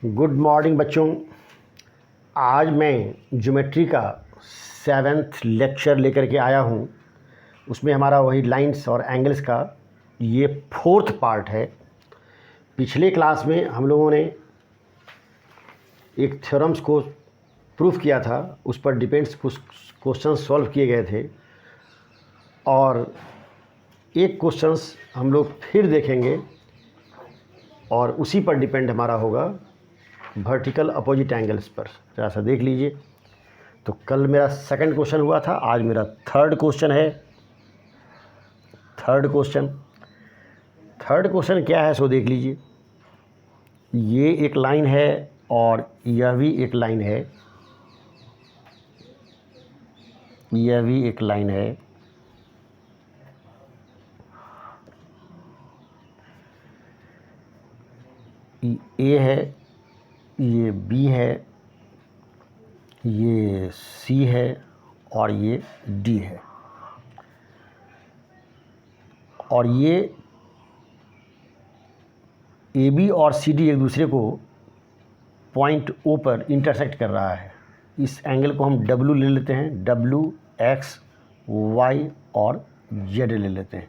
Good morning बच्चों। आज मैं ज्योमेट्री का 7th लेक्चर लेकर के आया हूँ। उसमें हमारा वही लाइंस और एंगल्स का ये 4th पार्ट है। पिछले क्लास में हम लोगों ने एक थ्योरम्स को प्रूफ किया था, उस पर डिपेंड्स कुछ क्वेश्चन सॉल्व किए गए थे और एक क्वेश्चंस हम लोग फिर देखेंगे और उसी पर डिपेंड हमारा होगा वर्टिकल अपोजिट एंगल्स पर। जरा सा देख लीजिए। तो कल मेरा सेकंड क्वेश्चन हुआ था, आज मेरा थर्ड क्वेश्चन है। थर्ड क्वेश्चन क्या है सो देख लीजिए। ये एक लाइन है और यह भी एक लाइन है, यह भी एक लाइन है। ए है, ये बी है, ये सी है और ये डी है। और ये ए बी और सी डी एक दूसरे को पॉइंट ओ पर इंटरसेक्ट कर रहा है। इस एंगल को हम डब्ल्यू ले लेते हैं, डब्ल्यू एक्स वाई और जेड ले लेते हैं।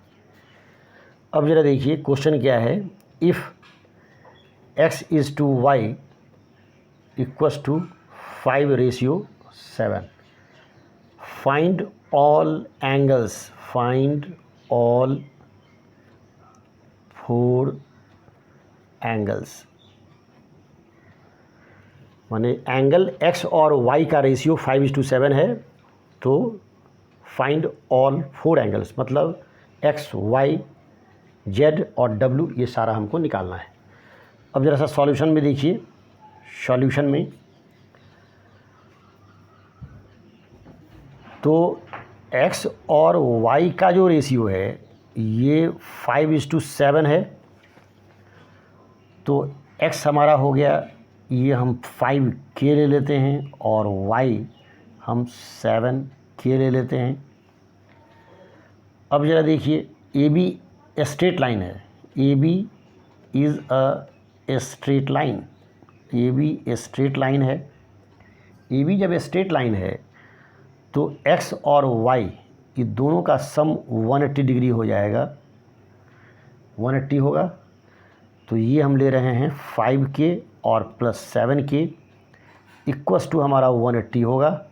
अब ज़रा देखिए क्वेश्चन क्या है। If x is to Y equals to 5:7, find all angles, find all 4 angles. माने एंगल x और y का रेशियो 5:7 है, तो फाइंड ऑल 4 एंगल्स मतलब x, y, z और w, ये सारा हमको निकालना है। अब ज़रा सा सॉल्यूशन में देखिए। सॉल्यूशन में तो x और y का जो रेशियो है ये 5:7 है। तो x हमारा हो गया, ये हम 5k ले लेते हैं और y हम 7k ले लेते हैं। अब ज़रा देखिए, ए बी स्ट्रेट लाइन है, A B is a straight line, A B straight line है। ए बी जब स्ट्रेट लाइन है तो x और y ये दोनों का सम 180 डिग्री हो जाएगा, 180 होगा। तो ये हम ले रहे हैं 5k और प्लस 7k इक्वल्स टू हमारा 180 होगा।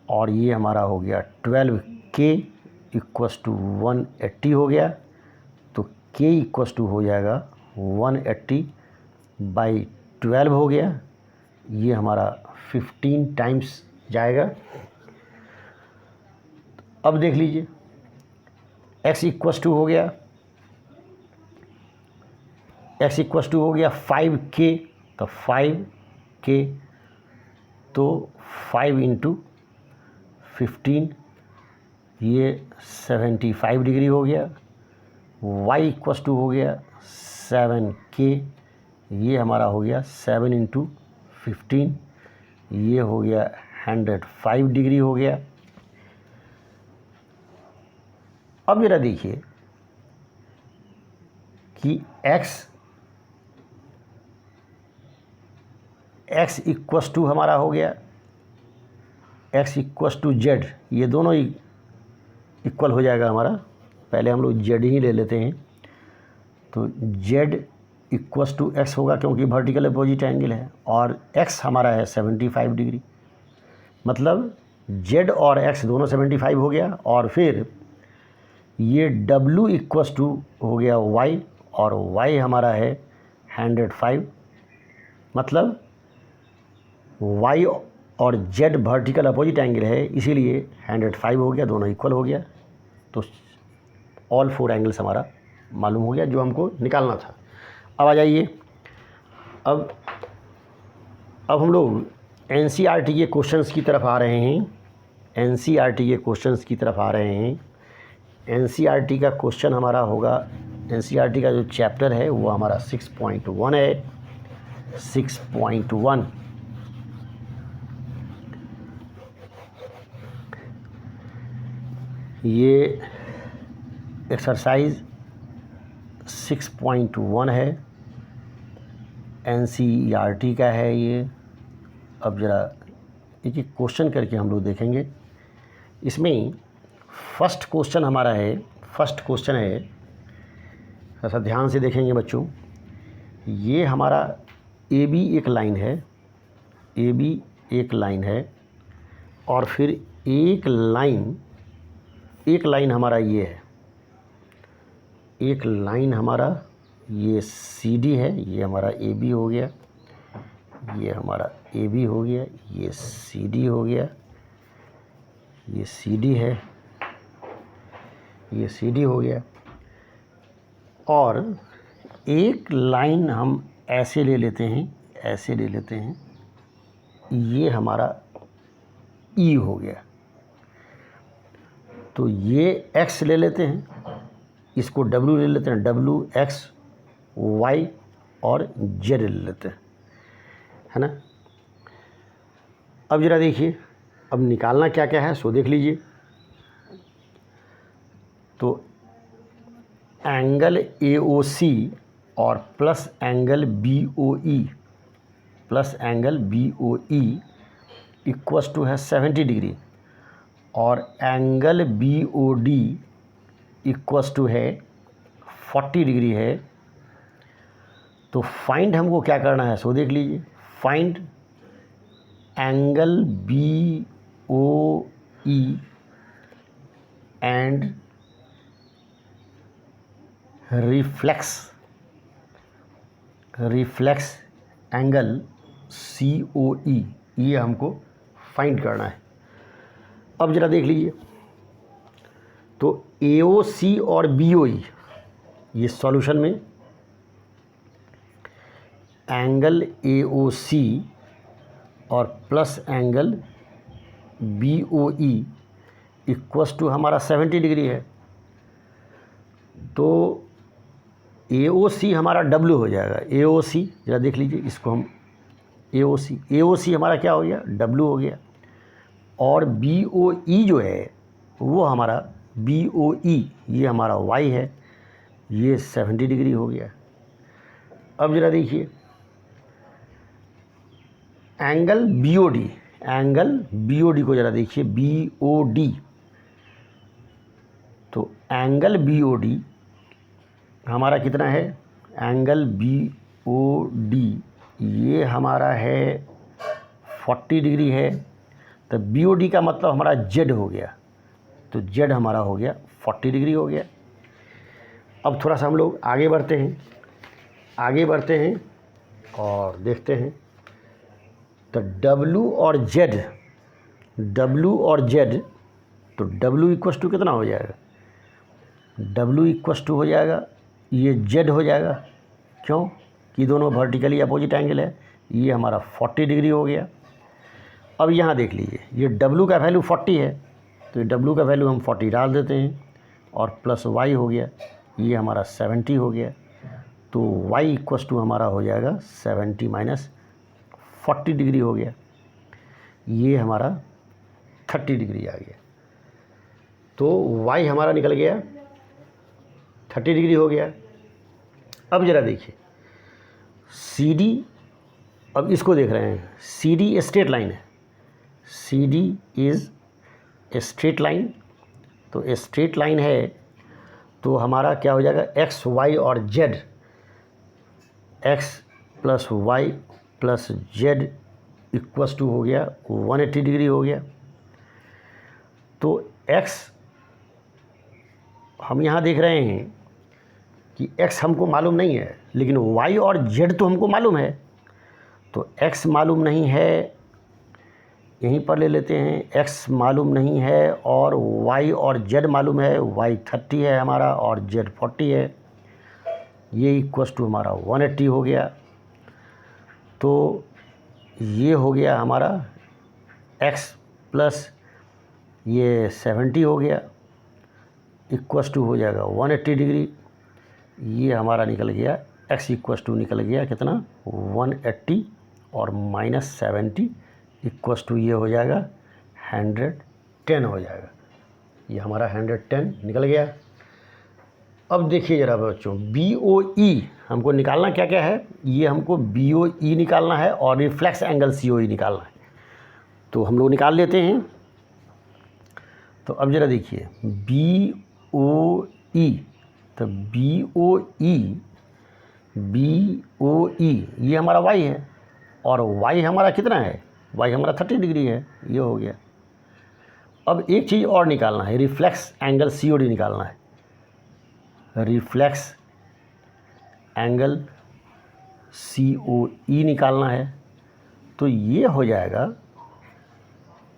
और ये हमारा हो गया 12k इक्वल्स टू 180 हो गया। तो k इक्वल्स टू हो जाएगा 180/12 हो गया। ये हमारा 15 टाइम्स जाएगा। अब देख लीजिए, x इक्वल्स टू हो गया, x इक्वल्स टू हो गया 5k, तो 5k तो 5 × 15 ये 75 डिग्री हो गया। y इक्वल्स टू हो गया 7k, ये हमारा हो गया 7 × 15, ये हो गया 105 डिग्री हो गया। अब मेरा देखिए कि x इक्वल्स टू हमारा हो गया, x इक्वल्स टू z, ये दोनों ही इक्वल हो जाएगा हमारा। पहले हम लोग z ही ले लेते हैं। तो z इक्वल्स टू x होगा क्योंकि वर्टिकल अपोजिट एंगल है और x हमारा है 75 डिग्री, मतलब z और x दोनों 75 हो गया। और फिर ये w इक्वल्स टू हो गया y और y हमारा है 105, मतलब y और z वर्टिकल अपोजिट एंगल है, इसीलिए 105 हो गया, दोनों इक्वल हो गया। तो ऑल 4 एंगल्स हमारा मालूम हो गया जो हमको निकालना था। अब आ जाइए, अब हम लोग NCERT के क्वेश्चंस की तरफ आ रहे हैं। NCERT के क्वेश्चंस की तरफ आ रहे हैं। NCERT का क्वेश्चन हमारा होगा, NCERT का जो चैप्टर है वो हमारा 6.1 है। 6.1 ये एक्सरसाइज 6.1 है। NCERT का है ये। अब ज़रा एक एक क्वेश्चन करके हम लोग देखेंगे। इसमें फर्स्ट क्वेश्चन हमारा है, फर्स्ट क्वेश्चन है, ऐसा ध्यान से देखेंगे बच्चों। ये हमारा AB एक लाइन है, AB एक लाइन है, और फिर एक लाइन हमारा ये है, एक लाइन हमारा ये CD है, ये हमारा AB हो गया, ये हमारा AB हो गया, ये CD हो गया, ये CD है, ये CD हो गया, और एक लाइन हम ऐसे ले लेते हैं, ऐसे ले लेते हैं, ये हमारा E हो गया। तो ये X ले लेते हैं, इसको W ले लेते हैं, W X Y और Z ले लेते हैं, है ना। अब ज़रा देखिए, अब निकालना क्या क्या है सो देख लीजिए। तो एंगल AOC और plus angle BOE, plus angle BOE equals to है 70 डिग्री, और एंगल BOD इक्वस टू है 40 डिग्री है। तो फाइंड हमको क्या करना है सो देख लीजिए। Find angle BOE and reflex angle COE, ये हमको फाइंड करना है। अब ज़रा देख लीजिए। तो AOC और BOE, ये सॉल्यूशन में एंगल AOC और plus angle BOE equals to हमारा 70 डिग्री है। तो AOC हमारा W हो जाएगा, AOC ज़रा देख लीजिए, इसको हम AOC हमारा क्या हो गया, W हो गया, और BOE जो है वो हमारा BOE, ये हमारा Y है, ये 70 डिग्री हो गया। अब ज़रा देखिए एंगल BOD को ज़रा देखिए, BOD। तो एंगल BOD हमारा कितना है, एंगल BOD ये हमारा है 40 डिग्री है। तो BOD का मतलब हमारा Z हो गया, तो Z हमारा हो गया 40 डिग्री हो गया। अब थोड़ा सा हम लोग आगे बढ़ते हैं और देखते हैं। तो W और Z, तो W इक्वस टू कितना हो जाएगा, W इक्वस टू हो जाएगा, ये Z हो जाएगा, क्यों कि दोनों वर्टिकली अपोजिट एंगल है, ये हमारा 40 डिग्री हो गया। अब यहाँ देख लीजिए, ये W का वैल्यू 40 है, तो ये W का वैल्यू हम 40 डाल देते हैं, और प्लस Y हो गया, ये हमारा 70 हो गया। तो Y इक्वस टू हमारा हो जाएगा 70 माइनस 40 डिग्री हो गया, ये हमारा 30 डिग्री आ गया। तो Y हमारा निकल गया 30 डिग्री हो गया। अब ज़रा देखिए CD, अब इसको देख रहे हैं, CD स्ट्रेट लाइन है, CD इज़ स्ट्रेट लाइन। तो स्ट्रेट लाइन है, तो हमारा क्या हो जाएगा, X Y और Z, X plus Y plus Z equals to हो गया 180 डिग्री हो गया। तो X हम यहाँ देख रहे हैं कि X हमको मालूम नहीं है, लेकिन Y और Z तो हमको मालूम है। तो X मालूम नहीं है, यहीं पर ले लेते हैं, X मालूम नहीं है और Y और Z मालूम है। Y 30 है हमारा और Z 40 है, ये इक्वस टू हमारा 180 हो गया। तो ये हो गया हमारा X प्लस ये 70 हो गया, इक्वस टू हो जाएगा 180 डिग्री। ये हमारा निकल गया X इक्वस टू निकल गया कितना, 180 और माइनस 70 इक्वस टू ये हो जाएगा 110 हो जाएगा। ये हमारा 110 निकल गया। अब देखिए ज़रा बच्चों, BOE हमको निकालना क्या क्या है, ये हमको BOE निकालना है और रिफ्लेक्स एंगल COE निकालना है। तो हम लोग निकाल लेते हैं। तो अब ज़रा देखिए BOE, तो BOE ये हमारा y है और y हमारा कितना है, y हमारा 30 डिग्री है, ये हो गया। अब एक चीज़ और निकालना है, रिफ्लेक्स एंगल COD निकालना है, रिफ्लेक्स एंगल COE निकालना है। तो ये हो जाएगा,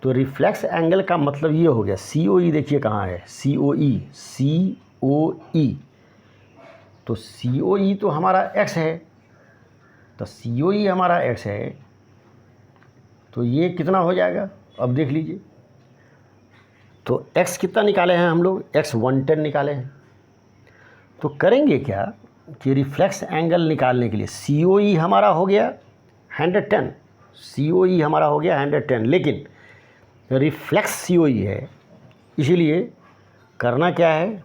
तो रिफ्लेक्स एंगल का मतलब ये हो गया, COE देखिए कहाँ है, COE तो COE तो हमारा x है, तो COE हमारा x है, तो ये कितना हो जाएगा, अब देख लीजिए। तो x कितना निकाले हैं हम लोग, x 110 निकाले हैं। तो करेंगे क्या कि रिफ्लेक्स एंगल निकालने के लिए COE हमारा हो गया 110, COE हमारा हो गया 110, लेकिन रिफ्लेक्स COE है, इसीलिए करना क्या है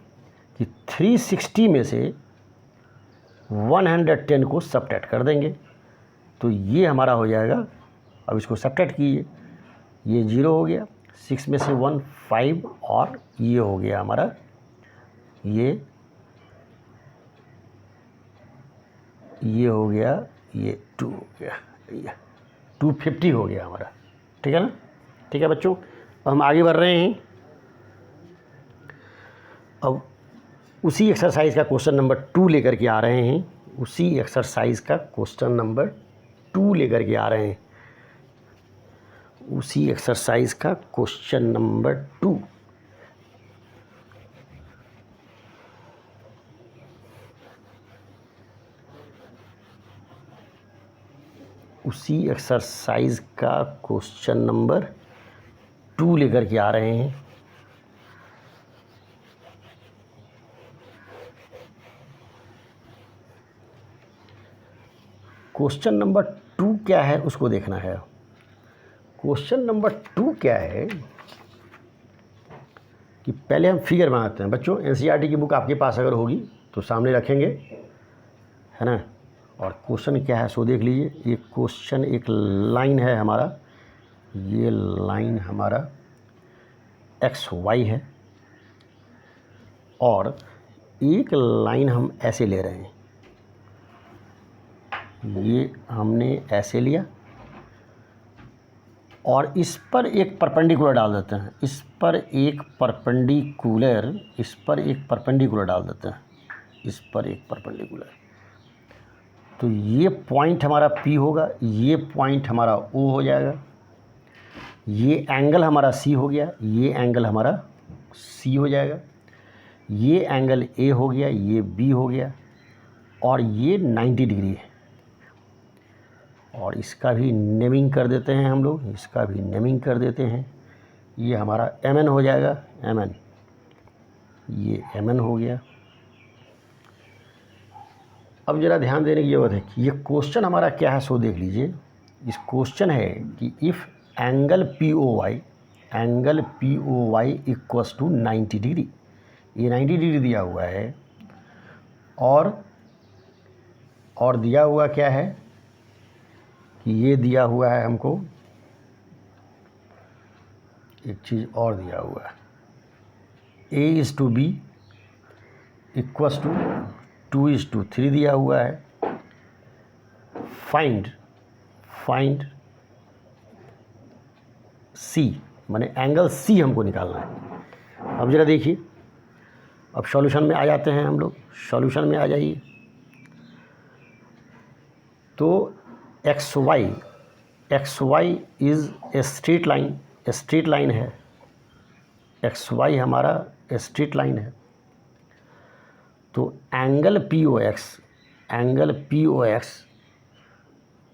कि 360 में से 110 को सब्ट्रैक्ट कर देंगे। तो ये हमारा हो जाएगा, अब इसको सब्ट्रैक्ट कीजिए, ये 0 हो गया, 6 में से 1 5 और ये हो गया हमारा, ये हो गया, ये 2 हो गया, ये 250 हो गया हमारा। ठीक है ना, ठीक है बच्चों। अब हम आगे बढ़ रहे हैं। अब उसी एक्सरसाइज का क्वेश्चन नंबर 2 लेकर के आ रहे हैं, उसी एक्सरसाइज का क्वेश्चन नंबर 2 लेकर के आ रहे हैं, उसी एक्सरसाइज का क्वेश्चन नंबर 2। उसी एक्सरसाइज का क्वेश्चन नंबर 2 लेकर के आ रहे हैं। क्वेश्चन नंबर 2 क्या है उसको देखना है। क्वेश्चन नंबर 2 क्या है कि पहले हम फिगर बनाते हैं। बच्चों NCERT की बुक आपके पास अगर होगी तो सामने रखेंगे, है ना। और क्वेश्चन क्या है सो देख लीजिए। ये क्वेश्चन, एक लाइन है हमारा, ये लाइन हमारा XY है और एक लाइन हम ऐसे ले रहे हैं, ये हमने ऐसे लिया और इस पर एक परपेंडिकुलर डाल देते हैं, इस पर एक परपेंडिकुलर डाल देते हैं, इस पर एक परपेंडिकुलर। तो ये पॉइंट हमारा P होगा, ये पॉइंट हमारा O हो जाएगा, ये एंगल हमारा C हो गया, ये एंगल हमारा C हो जाएगा, ये एंगल A हो गया, ये B हो गया और ये 90 डिग्री है। और इसका भी नेमिंग कर देते हैं हम लोग, इसका भी नेमिंग कर देते हैं। ये हमारा MN हो जाएगा, MN, ये MN हो गया। अब ज़रा ध्यान देने की ज़रूरत है कि ये क्वेश्चन हमारा क्या है सो देख लीजिए। इस क्वेश्चन है कि if angle POY equals to 90 degree, ये 90 डिग्री दिया हुआ है और दिया हुआ क्या है कि ये दिया हुआ है हमको एक चीज़ और दिया हुआ है, A/B इक्वल्स टू 2:3 दिया हुआ है। फाइंड C, माने एंगल C हमको निकालना है। अब ज़रा देखिए, अब सॉल्यूशन में आ जाते हैं हम लोग, सॉल्यूशन में आ जाइए। तो XY is a straight line है, XY हमारा स्ट्रेट लाइन है। तो angle POX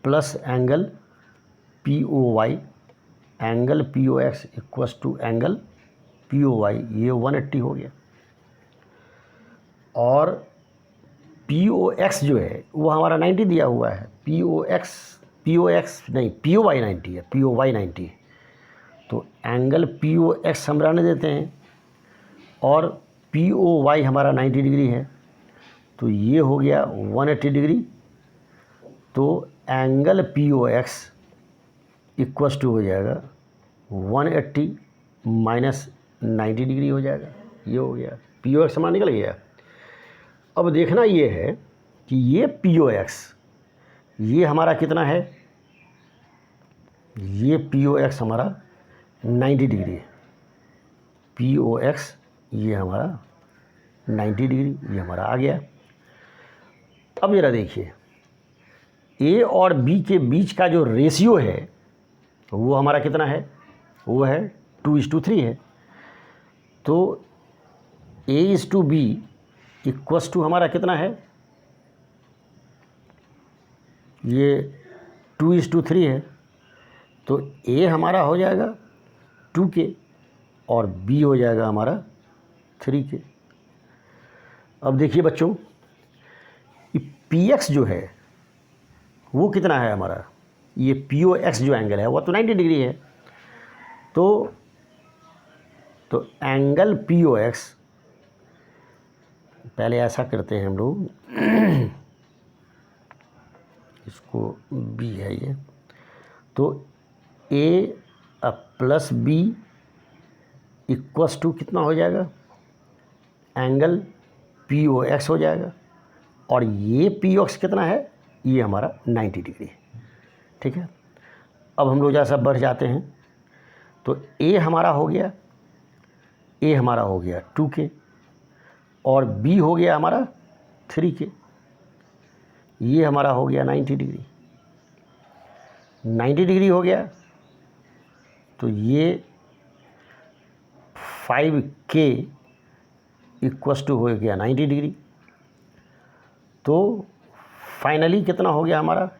plus angle POY, angle POX equals to angle POY, ये 180 हो गया। और POX जो है वो हमारा 90 दिया हुआ है, POY 90 है, POY 90 है। तो एंगल POX हम रहने देते हैं और POY हमारा 90 डिग्री है। तो ये हो गया 180 डिग्री। तो एंगल POX इक्वस टू हो जाएगा 180 माइनस 90 डिग्री हो जाएगा। ये हो गया POX हमारा निकल गया। अब देखना ये है कि ये POX ये हमारा कितना है, ये POX हमारा 90 डिग्री है। POX ये हमारा 90 डिग्री, ये हमारा आ गया। अब जरा देखिए A और B के बीच का जो रेशियो है वो हमारा कितना है, वो है 2:3 है। तो A/B इक्वस टू हमारा कितना है, ये 2:3 है। तो A हमारा हो जाएगा 2K और B हो जाएगा हमारा 3K। अब देखिए बच्चों, PX जो है वो कितना है हमारा, ये POX जो एंगल है वो तो 90 डिग्री है। तो एंगल POX, पहले ऐसा करते हैं हम लोग, इसको B है ये, तो A plus B equals to कितना हो जाएगा, एंगल POX हो जाएगा। और ये POX कितना है, ये हमारा 90 डिग्री है। ठीक है, अब हम लोग जैसा बढ़ जाते हैं तो A हमारा हो गया, A हमारा हो गया 2K और B हो गया हमारा 3K। ये हमारा हो गया 90 डिग्री। 90 डिग्री हो गया तो ये 5K इक्वस टू हो गया 90 डिग्री। तो फाइनली कितना हो गया हमारा,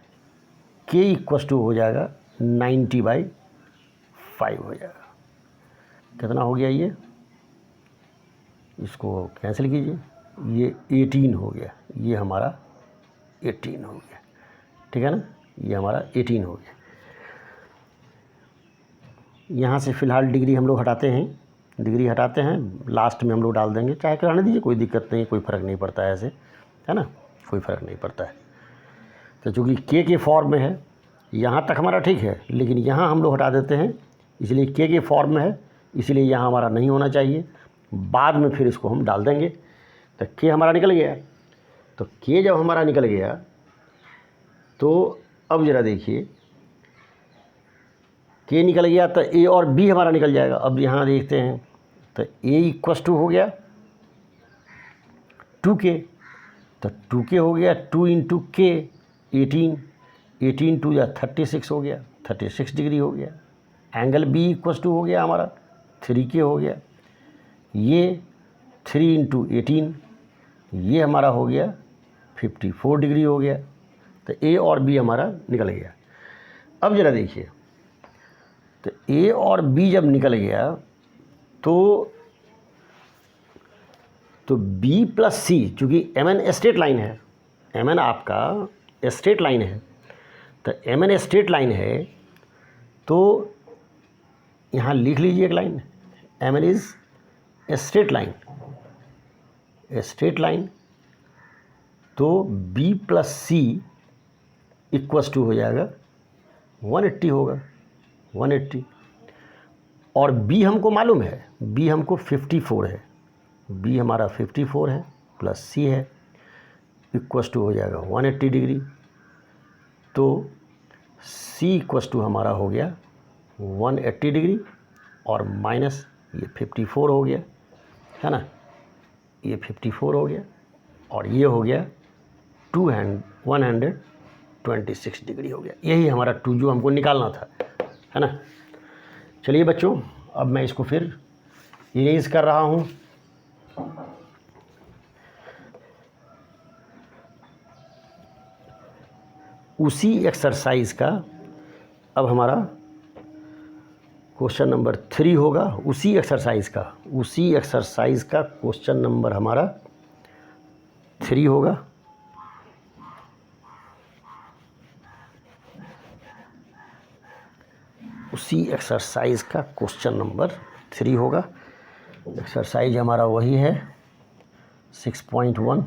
K इक्वस टू हो जाएगा 90/5 हो जाएगा। कितना हो गया ये, इसको कैंसिल कीजिए, ये 18 हो गया, ये हमारा 18 हो गया। ठीक है ना, ये हमारा 18 हो गया। यहाँ से फ़िलहाल डिग्री हम लोग हटाते हैं, डिग्री हटाते हैं, लास्ट में हम लोग डाल देंगे, चाहे कराने दीजिए, कोई दिक्कत नहीं, कोई फ़र्क नहीं पड़ता है, ऐसे है ना, कोई फ़र्क नहीं पड़ता है। तो चूँकि K के फॉर्म में है, यहाँ तक हमारा ठीक है, लेकिन यहाँ हम लोग हटा देते हैं, इसलिए K के फॉर्म में है, इसलिए यहाँ हमारा नहीं होना चाहिए, बाद में फिर इसको हम डाल देंगे। तो K हमारा निकल गया। तो K जब हमारा निकल गया तो अब ज़रा देखिए, K निकल गया तो A और B हमारा निकल जाएगा। अब यहाँ देखते हैं तो A इक्वस टू हो गया 2K, तो 2K हो गया 2 × K 18, 18 2 या 36 हो गया, 36 डिग्री हो गया। एंगल B इक्वस टू हो गया हमारा 3K हो गया। ये 3 × 18, ये हमारा हो गया 54 डिग्री हो गया। तो A और B हमारा निकल गया। अब ज़रा देखिए, तो A और B जब निकल गया तो B प्लस C, चूँकि MN स्ट्रेट लाइन है, MN आपका स्ट्रेट लाइन है, तो MN स्ट्रेट लाइन है, तो यहाँ लिख लीजिए एक line, MN is straight line, straight line. तो B plus C equals to हो जाएगा 180 होगा, 180। और B हमको मालूम है, B हमको 54 है, B हमारा 54 है प्लस C है, इक्वस टू हो जाएगा 180 डिग्री। तो C इक्वस टू हमारा हो गया 180 डिग्री और माइनस ये 54 हो गया, है ना, ये 54 हो गया और ये हो गया 126 डिग्री हो गया। यही हमारा 2 जो हमको निकालना था, है ना। चलिए बच्चों, अब मैं इसको फिर इरेज कर रहा हूँ। उसी एक्सरसाइज का अब हमारा क्वेश्चन नंबर 3 होगा, उसी एक्सरसाइज का क्वेश्चन नंबर हमारा 3 होगा। उसी एक्सरसाइज का क्वेश्चन नंबर 3 होगा। एक्सरसाइज हमारा वही है 6.1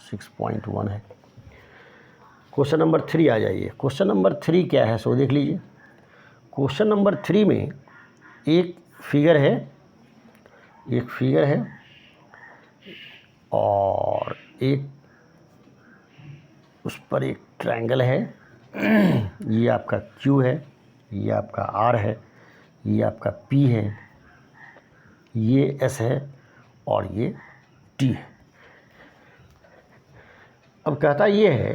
6.1 है। क्वेश्चन नंबर 3 आ जाइए। क्वेश्चन नंबर 3 क्या है सो देख लीजिए। क्वेश्चन नंबर 3 में एक फिगर है और एक उस पर एक ट्रायंगल है। ये आपका Q है, ये आपका R है, ये आपका P है, ये S है और ये T है। अब कहता ये है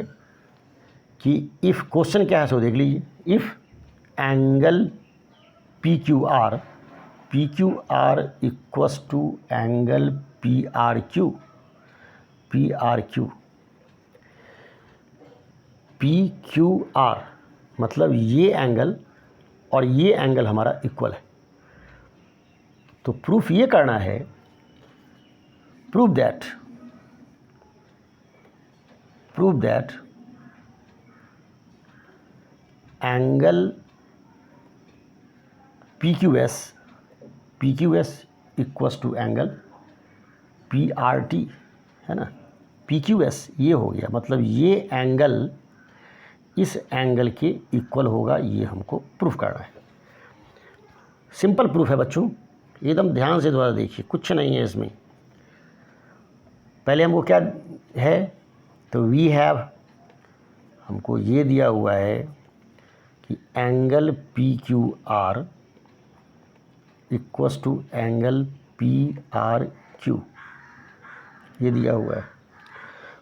कि इफ़, क्वेश्चन क्या है सो देख लीजिए। If angle PQR equals to angle PRQ PQR मतलब ये एंगल और ये एंगल हमारा इक्वल है। तो प्रूफ ये करना है, prove that angle PQS equals to angle PRT है ना। PQS ये हो गया, मतलब ये एंगल इस एंगल के इक्वल होगा, ये हमको प्रूफ करना है। सिंपल प्रूफ है बच्चों, एकदम ध्यान से दोबारा देखिए, कुछ नहीं है इसमें। पहले हमको क्या है, तो वी हैव, हमको ये दिया हुआ है कि angle PQR equals to angle PRQ, ये दिया हुआ है।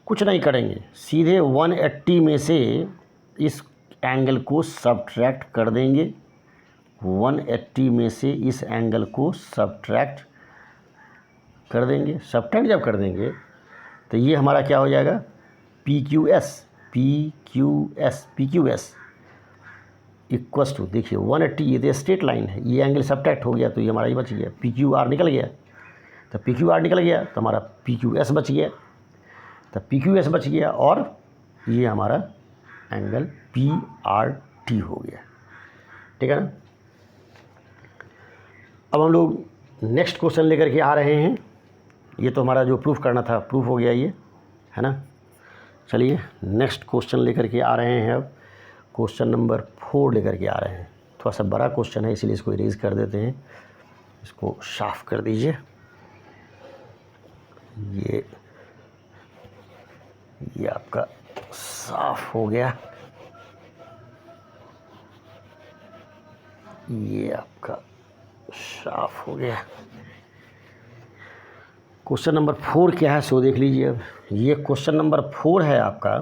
कुछ नहीं करेंगे, सीधे 180 में से इस एंगल को सब्ट्रैक्ट कर देंगे। 180 में से इस एंगल को सब्ट्रैक्ट कर देंगे। सब्ट्रैक्ट जब कर देंगे तो ये हमारा क्या हो जाएगा, PQS इक्वस टू, देखिए 180, ये तो स्ट्रेट लाइन है, ये एंगल सब्ट्रैक्ट हो गया तो ये हमारा ये बच गया, PQR निकल गया। तो PQR निकल गया तो हमारा PQS बच गया, तो PQS बच गया और ये हमारा एंगल PRT हो गया। ठीक है ना। अब हम लोग नेक्स्ट क्वेश्चन लेकर के आ रहे हैं। ये तो हमारा जो प्रूफ करना था प्रूफ हो गया, ये है ना। चलिए नेक्स्ट क्वेश्चन लेकर के आ रहे हैं। अब क्वेश्चन नंबर 4 लेकर के आ रहे हैं। थोड़ा सा बड़ा क्वेश्चन है इसीलिए इसको इरेज कर देते हैं, इसको साफ कर दीजिए। ये आपका साफ हो गया, ये आपका साफ हो गया। क्वेश्चन नंबर 4 क्या है सो देख लीजिए। अब ये क्वेश्चन नंबर 4 है आपका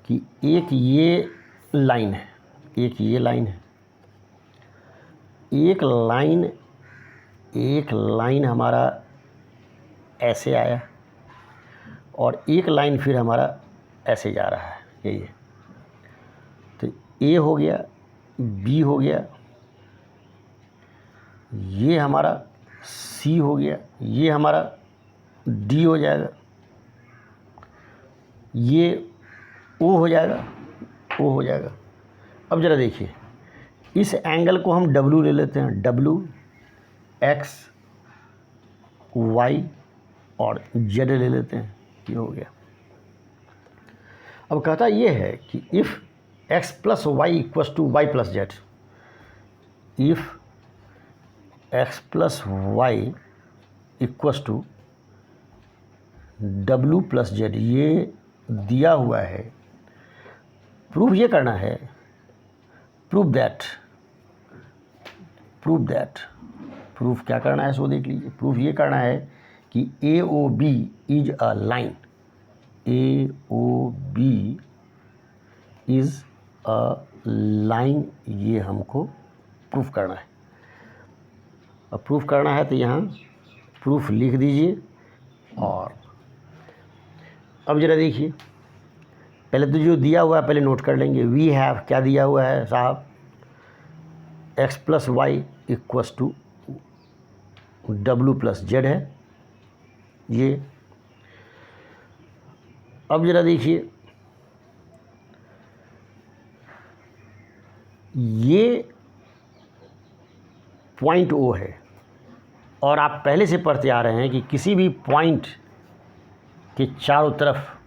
कि एक ये लाइन है, एक लाइन हमारा ऐसे आया और एक लाइन फिर हमारा ऐसे जा रहा है, यही है। तो ए हो गया, बी हो गया, ये हमारा सी हो गया, ये हमारा डी हो जाएगा, ये ओ हो जाएगा। अब ज़रा देखिए, इस एंगल को हम डब्ल्यू ले लेते हैं, डब्ल्यू, एक्स, वाई और जेड ले लेते हैं, ये हो गया। अब कहता ये है कि if X plus Y equals to Y plus Z, if X plus Y equals to W plus Z, ये दिया हुआ है। प्रूफ ये करना है, प्रूफ प्रूफ क्या करना है सो देख लीजिए। प्रूफ ये करना है कि AOB is a line, AOB is a line, ये हमको प्रूफ करना है। अब प्रूफ करना है तो यहाँ प्रूफ लिख दीजिए। और अब ज़रा देखिए, पहले तो जो दिया हुआ है पहले नोट कर लेंगे। वी हैव, क्या दिया हुआ है साहब, X plus Y equals to W plus Z है ये। अब ज़रा देखिए, ये पॉइंट ओ है और आप पहले से पढ़ते आ रहे हैं कि किसी भी पॉइंट कि चारों तरफ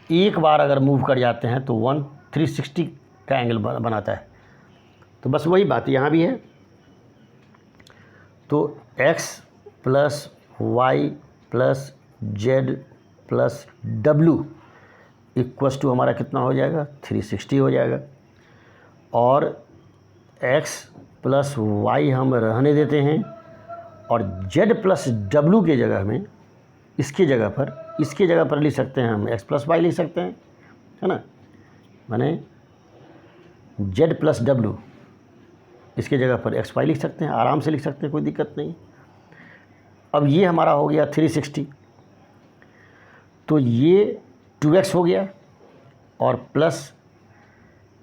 एक बार अगर मूव कर जाते हैं तो 360 का एंगल बनाता है। तो बस वही बात यहाँ भी है। तो x plus Y plus Z plus W equals to हमारा कितना हो जाएगा, 360 हो जाएगा। और x प्लस वाई हम रहने देते हैं और z प्लस डब्लू के जगह में इसके जगह पर लिख सकते हैं हम x प्लस वाई लिख सकते हैं, है ना। माने z प्लस डब्लू इसके जगह पर एक्स वाई लिख सकते हैं, आराम से लिख सकते हैं, कोई दिक्कत नहीं। अब ये हमारा हो गया 360, तो ये 2x हो गया और प्लस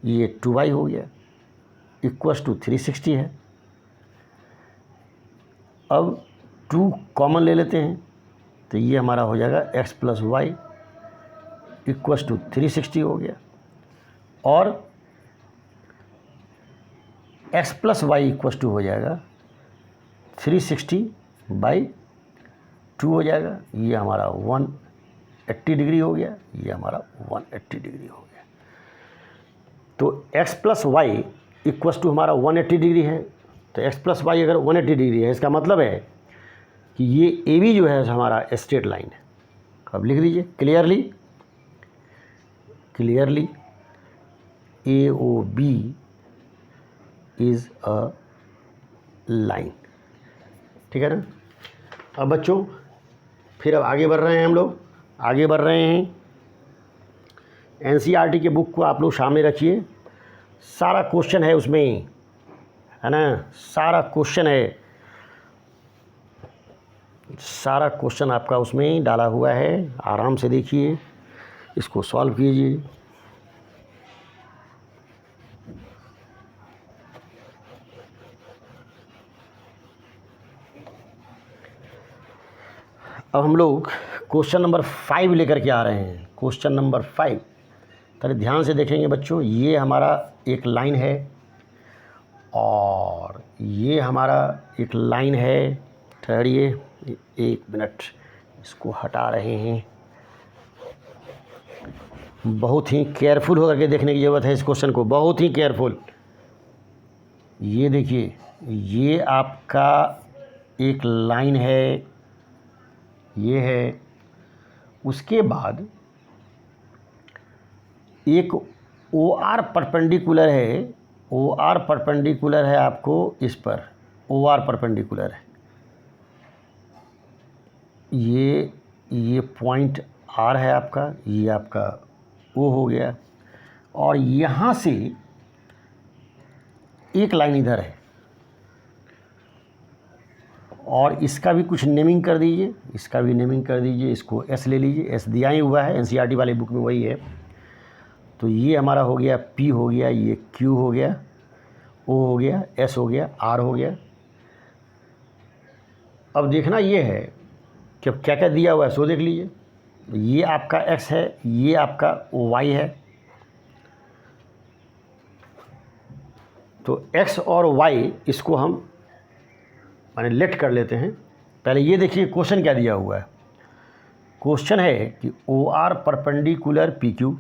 ये 2y हो गया इक्वस टू 360 है। अब 2 कॉमन ले लेते हैं तो ये हमारा हो जाएगा x plus Y equals to 360 हो गया। और x plus Y equals to हो जाएगा 360/2 हो जाएगा। ये हमारा 180 डिग्री हो गया, ये हमारा 180 डिग्री हो गया। तो x plus Y equals to हमारा 180 डिग्री है। तो x प्लस वाई अगर 180 डिग्री है, इसका मतलब है कि ये ए बी जो है हमारा स्ट्रेट लाइन है। अब लिख लीजिए clearly A O B is a line. ठीक है ना। अब बच्चों फिर अब आगे बढ़ रहे हैं, हम लोग आगे बढ़ रहे हैं। एनसीईआरटी के बुक को आप लोग सामने रखिए, सारा क्वेश्चन है उसमें, है ना। सारा क्वेश्चन आपका उसमें डाला हुआ है। आराम से देखिए, इसको सॉल्व कीजिए। अब हम लोग क्वेश्चन नंबर 5 लेकर के आ रहे हैं। क्वेश्चन नंबर 5 थोड़े ध्यान से देखेंगे बच्चों। ये हमारा एक लाइन है और ये हमारा एक लाइन है। ठहरिए 1 मिनट, इसको हटा रहे हैं। बहुत ही केयरफुल होकर के देखने की ज़रूरत है इस क्वेश्चन को, बहुत ही केयरफुल। ये देखिए, ये आपका एक लाइन है, ये है। उसके बाद एक ओ आर परपेंडिकुलर है, ओ आर परपेंडिकुलर है आपको इस पर, ओ आर परपेंडिकुलर है। ये पॉइंट आर है आपका, ये आपका ओ हो गया। और यहाँ से एक लाइन इधर है और इसका भी कुछ नेमिंग कर दीजिए, इसको एस ले लीजिए, एस दिया ही हुआ है एनसीईआरटी वाले बुक में, वही है। तो ये हमारा हो गया पी हो गया, ये क्यू हो गया, ओ हो गया, एस हो गया, आर हो गया। अब देखना ये है कि अब क्या क्या दिया हुआ है, सो देख लीजिए। ये आपका एक्स है, ये आपका वाई है। तो एक्स और वाई इसको हम माने लेट कर लेते हैं। पहले ये देखिए क्वेश्चन क्या दिया हुआ है। क्वेश्चन है कि O R perpendicular P Q,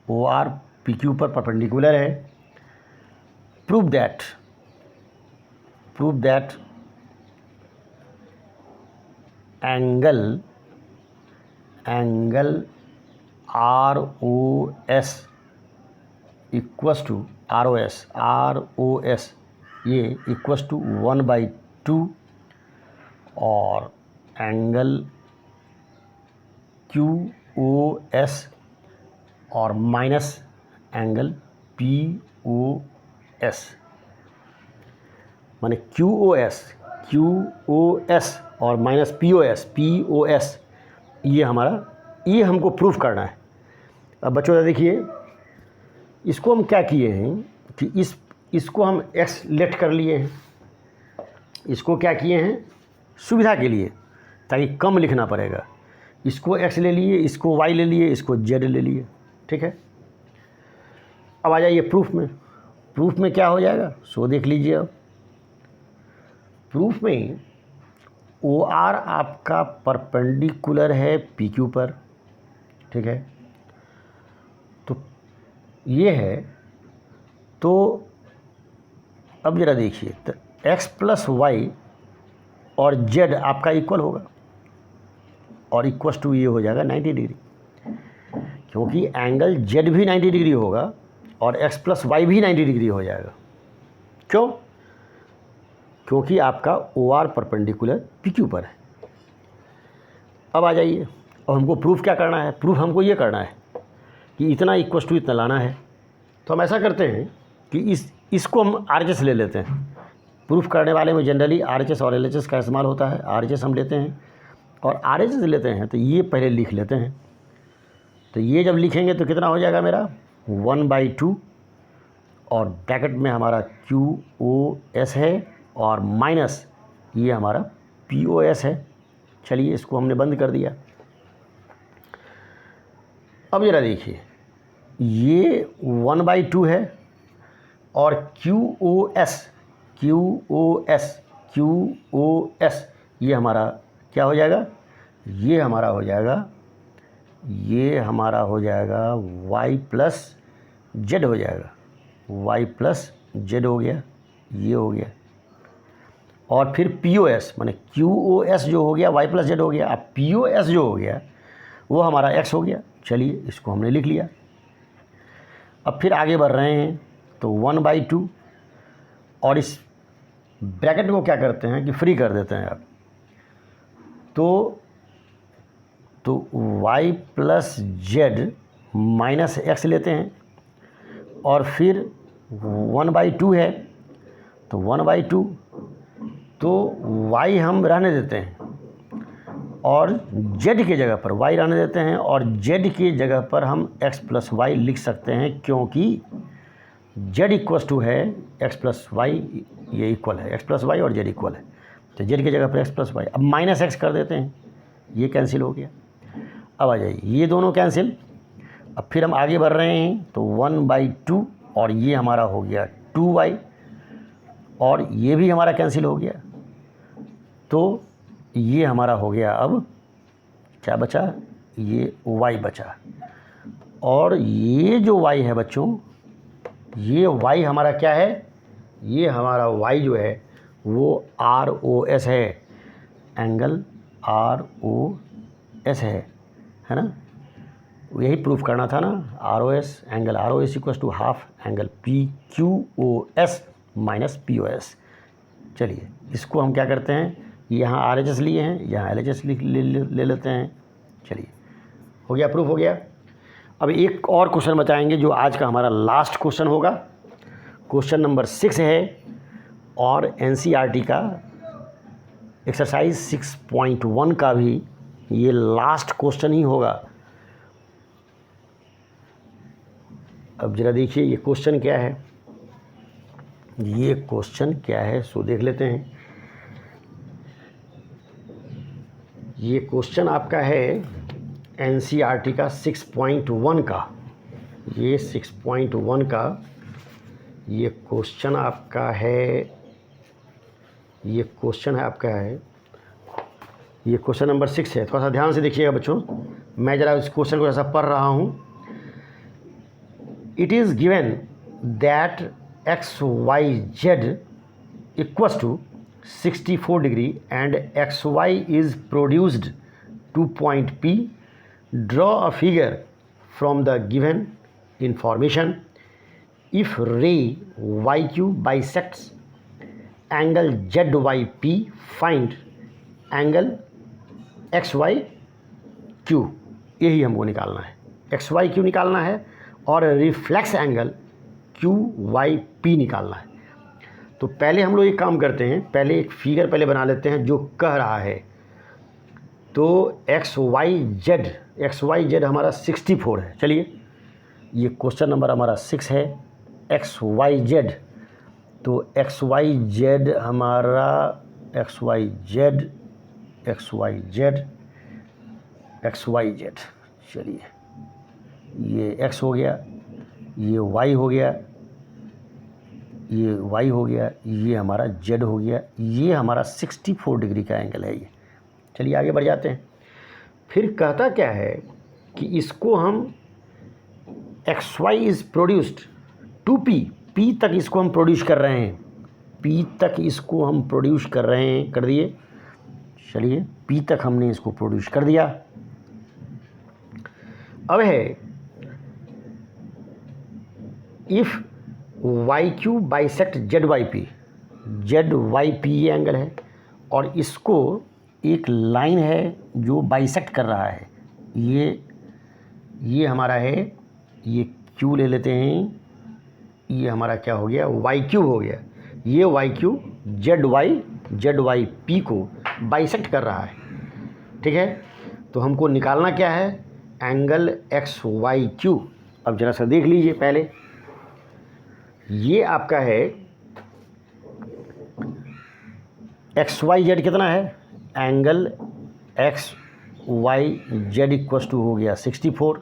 O R P Q पर परपेंडिकुलर है। Prove that angle R O S equals to R O S ये इक्वस टू 1/2 और एंगल क्यू ओ एस और minus angle P O S, माने Q O S और minus P O S, ये हमारा, ये हमको प्रूफ करना है। अब बच्चों देखिए, इसको हम क्या किए हैं कि इसको हम x लेट कर लिए हैं। इसको क्या किए हैं सुविधा के लिए, ताकि कम लिखना पड़ेगा। इसको x ले लिए, इसको y ले लिए, इसको z ले लिए। ठीक है। अब आ जाइए प्रूफ में क्या हो जाएगा, सो देख लीजिए। अब प्रूफ में ओ आर आपका परपेंडिकुलर है पी क्यू पर, ठीक है, तो ये है। तो अब ज़रा देखिए, तो x प्लस वाई और z आपका इक्वल होगा और इक्वस टू ये हो जाएगा 90 डिग्री, क्योंकि एंगल z भी 90 डिग्री होगा और x प्लस वाई भी 90 डिग्री हो जाएगा। क्यों? क्योंकि आपका OR परपेंडिकुलर PQ पर है। अब आ जाइए, और हमको प्रूफ क्या करना है? प्रूफ हमको ये करना है कि इतना इक्वस टू इतना लाना है। तो हम ऐसा करते हैं कि इसको हम RHS ले लेते हैं। प्रूफ करने वाले में जनरली RHS और LHS का इस्तेमाल होता है। RHS हम लेते हैं और RHS लेते हैं, तो ये पहले लिख लेते हैं। तो ये जब लिखेंगे तो कितना हो जाएगा मेरा 1/2 और ब्रैकेट में हमारा QOS है और माइनस ये हमारा POS है। चलिए इसको हमने बंद कर दिया। अब जरा देखिए, ये 1/2 है और QOS ये हमारा क्या हो जाएगा? ये हमारा हो जाएगा y प्लस जेड हो जाएगा। y प्लस जेड हो गया, ये हो गया। और फिर POS माने QOS जो हो गया y प्लस जेड हो गया। अब POS जो हो गया वो हमारा x हो गया। चलिए इसको हमने लिख लिया। अब फिर आगे बढ़ रहे हैं, तो 1/2 और इस ब्रैकेट को क्या करते हैं कि फ्री कर देते हैं आप। तो y plus Z minus x लेते हैं और फिर 1/2 है, तो 1/2, तो y हम रहने देते हैं और z की जगह पर y रहने देते हैं और z की जगह पर हम x प्लस वाई लिख सकते हैं, क्योंकि z इक्वस टू है x प्लस वाई, ये इक्वल है x प्लस वाई और z इक्वल है, तो z की जगह पर x प्लस वाई। अब माइनस x कर देते हैं, ये कैंसिल हो गया। अब आ जाइए, ये दोनों कैंसिल। अब फिर हम आगे बढ़ रहे हैं, तो 1/2 और ये हमारा हो गया 2y और ये भी हमारा कैंसिल हो गया। तो ये हमारा हो गया, अब क्या बचा? ये y बचा। और ये जो y है बच्चों, ये y हमारा क्या है? ये हमारा y जो है वो ROS है, एंगल ROS है ना? यही प्रूफ करना था ना, ROS angle ROS equals to half angle PQOS minus POS। चलिए इसको हम क्या करते हैं, यहाँ RHS लिए हैं, यहाँ LHS ले लेते हैं। चलिए हो गया, प्रूफ हो गया। अब एक और क्वेश्चन बताएंगे जो आज का हमारा लास्ट क्वेश्चन होगा। क्वेश्चन नंबर 6 है और NCERT का एक्सरसाइज 6.1 का भी ये लास्ट क्वेश्चन ही होगा। अब जरा देखिए ये क्वेश्चन क्या है, सो देख लेते हैं। ये क्वेश्चन आपका है NCERT का 6.1 का, ये 6.1 का ये क्वेश्चन आपका है, ये क्वेश्चन नंबर 6 है। थोड़ा सा ध्यान से देखिएगा बच्चों, मैं ज़रा इस क्वेश्चन को ऐसा पढ़ रहा हूँ। It is given that XYZ equals to 64 degree and XY is produced to point P. Draw a figure from the given information. If ray YQ bisects angle ZYP, find angle XYQ। यही हमको निकालना है, XYQ निकालना है और reflex angle QYP निकालना है। तो पहले हम लोग एक काम करते हैं, पहले एक फिगर पहले बना लेते हैं जो कह रहा है। तो XYZ हमारा 64 है। चलिए ये क्वेश्चन नंबर हमारा 6 है, XYZ। तो XYZ हमारा XYZ, चलिए ये x हो गया, ये y हो गया, ये हमारा z हो गया, ये हमारा 64 डिग्री का एंगल है ये। चलिए आगे बढ़ जाते हैं। फिर कहता क्या है कि इसको हम X Y is produced to P तक इसको हम प्रोड्यूस कर रहे हैं, पी तक इसको हम प्रोड्यूस कर रहे हैं, कर दिए। चलिए पी तक हमने इसको प्रोड्यूस कर दिया। अब है if Y Q bisect Z Y P ये एंगल है और इसको एक लाइन है जो बाइसेक्ट कर रहा है, ये हमारा है, ये क्यू ले लेते हैं, ये हमारा क्या हो गया, वाई क्यू हो गया। ये Y Q Z Y P को बाइसेक्ट कर रहा है, ठीक है। तो हमको निकालना क्या है, एंगल एक्स वाई क्यू। अब जरा सा देख लीजिए पहले, ये आपका है एक्स वाई जेड कितना है, angle X Y Z equals to हो गया 64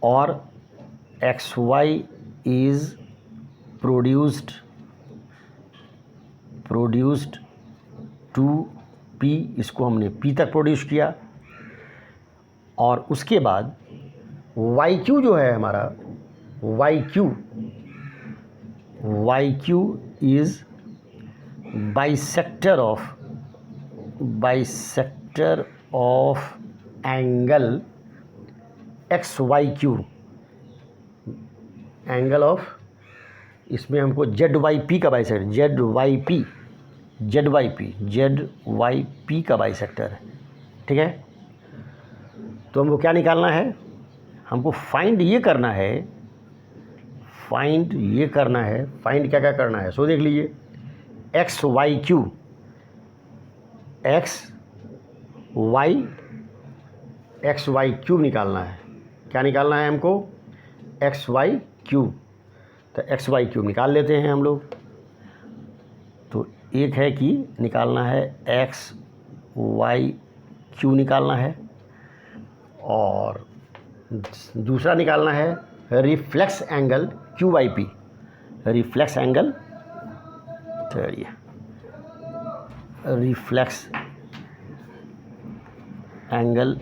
और X Y is produced to P, इसको हमने पी तक प्रोड्यूस किया। और उसके बाद वाई क्यू जो है हमारा, Y Q is bisector of angle X Y Q, angle of, इसमें हमको जेड वाई पी का बाइसेक्टर, जेड वाई पी का बाइसेक्टर है, ठीक है। तो हमको क्या निकालना है, हमको फाइंड ये करना है, फाइंड क्या क्या करना है, सो देख लीजिए, एक्स वाई क्यू निकालना है। क्या निकालना है हमको, एक्स वाई क्यू। तो एक्स वाई क्यू निकाल लेते हैं हम लोग। तो एक है कि निकालना है एक्स वाई क्यू निकालना है और दूसरा निकालना है reflex angle Q Y P, reflex angle, चलिए reflex angle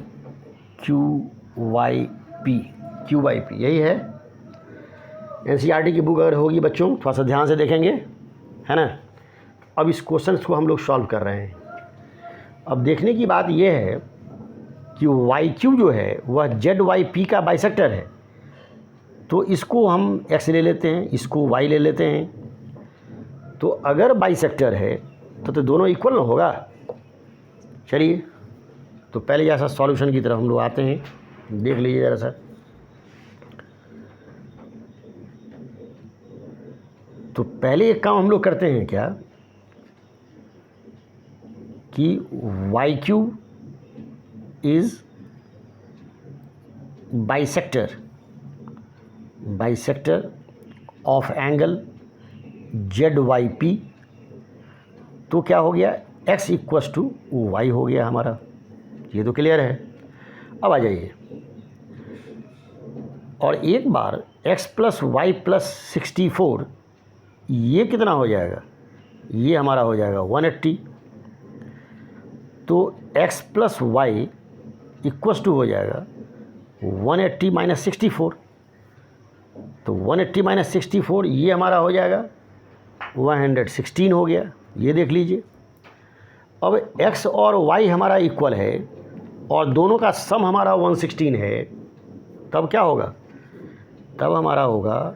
Q Y P, यही है। एनसीईआरटी की बुक अगर होगी बच्चों, थोड़ा सा ध्यान से देखेंगे, है ना। अब इस क्वेश्चन को हम लोग सॉल्व कर रहे हैं। अब देखने की बात यह है कि वाई क्यू जो है वह जेड वाई पी का बाइसेक्टर है, तो इसको हम एक्स ले लेते हैं, इसको वाई ले लेते हैं। तो अगर बाइसेक्टर है तो दोनों इक्वल ना होगा। चलिए तो पहले जैसा सॉल्यूशन की तरफ हम लोग आते हैं, देख लीजिए ज़रा सा। तो पहले एक काम हम लोग करते हैं क्या कि Y Q is bisector of angle Z Y P. तो क्या हो गया, एक्स इक्वस टू वाई हो गया हमारा, ये तो क्लियर है। अब आ जाइए, और एक बार x प्लस वाई प्लस 64, ये कितना हो जाएगा, ये हमारा हो जाएगा 180। तो x plus Y equals to हो जाएगा 180 माइनस 64। तो 180 माइनस 64 ये हमारा हो जाएगा 116 हो गया, ये देख लीजिए। अब x और y हमारा इक्वल है और दोनों का सम हमारा 116 है, तब क्या होगा, तब हमारा होगा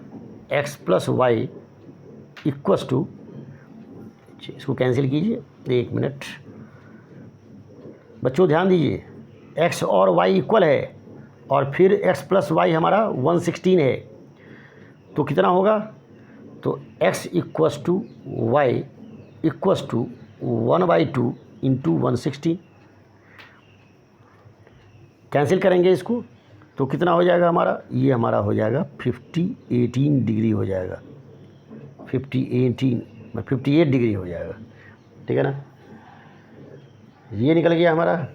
x plus Y equals to, इसको कैंसिल कीजिए, एक मिनट बच्चों ध्यान दीजिए, x और y इक्वल है और फिर x प्लस वाई हमारा 116 है, तो कितना होगा, तो x equals to Y equals to 1/2 into 116। Cancel करेंगे इसको तो कितना हो जाएगा हमारा, ये हमारा हो जाएगा 18 डिग्री हो जाएगा, 58 डिग्री हो जाएगा, ठीक है ना। ये निकल गया हमारा।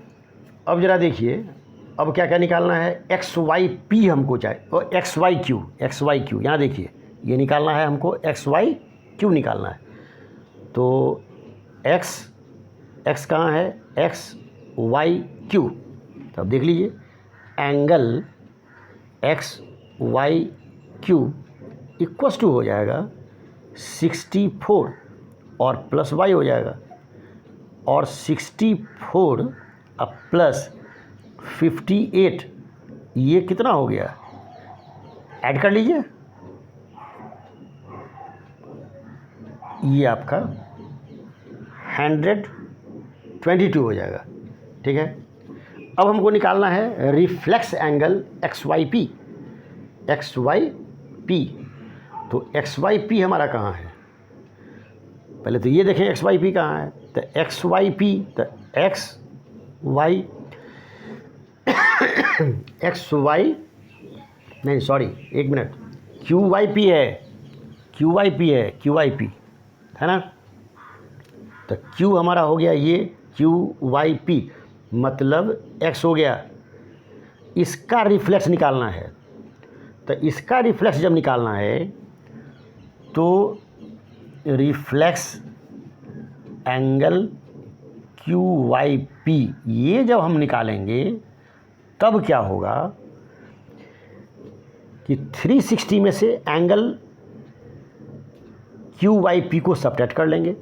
अब ज़रा देखिए, अब क्या क्या निकालना है, एक्स वाई पी हमको चाहिए और एक्स वाई क्यू, यहाँ देखिए ये निकालना है हमको, एक्स वाई क्यू निकालना है। तो एक्स कहाँ है, एक्स वाई क्यू, तो अब देख लीजिए angle X Y Q equals to हो जाएगा 64 और प्लस वाई हो जाएगा, और 64 अब प्लस 58 ये कितना हो गया, ऐड कर लीजिए, ये आपका 122 हो जाएगा। ठीक है, अब हमको निकालना है reflex angle X Y P. तो एक्स वाई पी हमारा कहाँ है, पहले तो ये देखें एक्स वाई पी कहाँ है। तो एक्स वाई पी, तो एक्स वाई नहीं सॉरी एक मिनट, क्यू वाई पी है ना। तो क्यू हमारा हो गया ये क्यू वाई पी, मतलब एक्स हो गया। इसका रिफ्लेक्स निकालना है, तो इसका रिफ्लेक्स जब निकालना है तो reflex angle Q Y P ये जब हम निकालेंगे तब क्या होगा कि 360 में से एंगल क्यू वाई पी को सब्ट्रैक्ट कर लेंगे।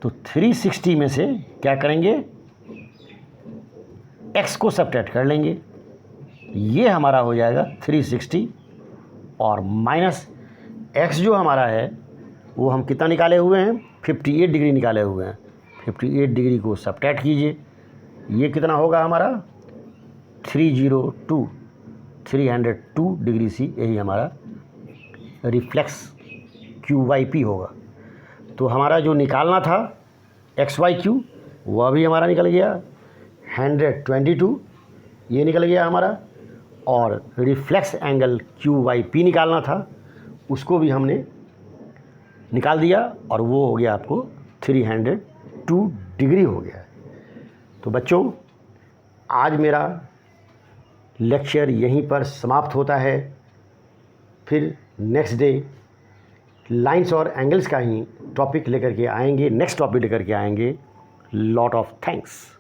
तो 360 में से क्या करेंगे, x को सब्ट्रैक्ट कर लेंगे, ये हमारा हो जाएगा 360 और माइनस x जो हमारा है वो हम कितना निकाले हुए हैं, 58 डिग्री निकाले हुए हैं। 58 डिग्री को सब्ट्रैक्ट कीजिए, ये कितना होगा हमारा 302 डिग्री सी, यही हमारा रिफ्लेक्स क्यू वाई पी होगा। तो हमारा जो निकालना था एक्स वाई क्यू वह भी हमारा निकल गया, 122 ये निकल गया हमारा, और reflex angle Q Y P निकालना था उसको भी हमने निकाल दिया, और वो हो गया आपको 302 डिग्री हो गया। तो बच्चों आज मेरा लेक्चर यहीं पर समाप्त होता है। फिर नेक्स्ट डे लाइंस और एंगल्स का ही टॉपिक लेकर के आएंगे, नेक्स्ट टॉपिक लेकर के आएंगे। Lot of thanks.